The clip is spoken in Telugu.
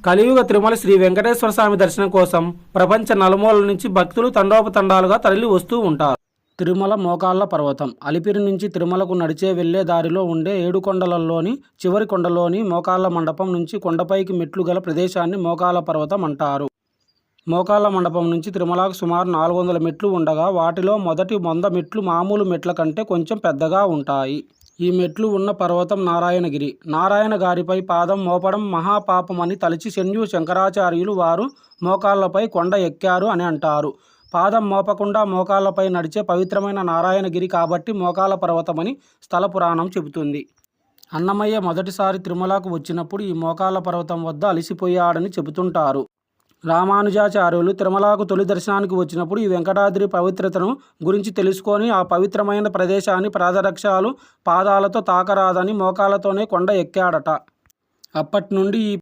కలియుగ తిరుమల శ్రీ వెంకటేశ్వర స్వామి దర్శనం కోసం ప్రపంచ నలుమూలల నుంచి భక్తులు తండోపతండాలుగా తరలి వస్తూ ఉంటారు. తిరుమల మోకాళ్ళ పర్వతం అలిపిరి నుంచి తిరుమలకు నడిచే వెళ్లే దారిలో ఉండే 7 కొండలలోని చివరి కొండలోని మోకాళ్ళ మండపం నుంచి కొండపైకి మెట్లు గల ప్రదేశాన్ని మోకాళ్ళ పర్వతం అంటారు. మోకాళ్ళ మండపం నుంచి తిరుమలకు సుమారు 400 మెట్లు ఉండగా వాటిలో మొదటి 100 మెట్లు మామూలు మెట్ల కంటే కొంచెం పెద్దగా ఉంటాయి. ఈ మెట్లు ఉన్న పర్వతం నారాయణగిరి. నారాయణ గారిపై పాదం మోపడం మహాపాపమని తలచి శంకరాచార్యులు వారు మోకాళ్లపై కొండ ఎక్కారు అని అంటారు. పాదం మోపకుండా మోకాళ్లపై నడిచే పవిత్రమైన నారాయణగిరి కాబట్టి మోకాళ్ళ పర్వతమని స్థల పురాణం చెబుతుంది. అన్నమయ్య మొదటిసారి తిరుమలకు వచ్చినప్పుడు ఈ మోకాళ్ళ పర్వతం వద్ద అలసిపోయాడని చెబుతుంటారు. రామానుజాచార్యులు తిరుమలకు తొలి దర్శనానికి వచ్చినప్పుడు ఈ వెంకటాద్రి పవిత్రతను గురించి తెలుసుకొని ఆ పవిత్రమైన ప్రదేశాన్ని పాదరక్షలు పాదాలతో తాకరాదని మోకాళ్లతోనే కొండ ఎక్కాడట. అప్పటి నుండి ఈ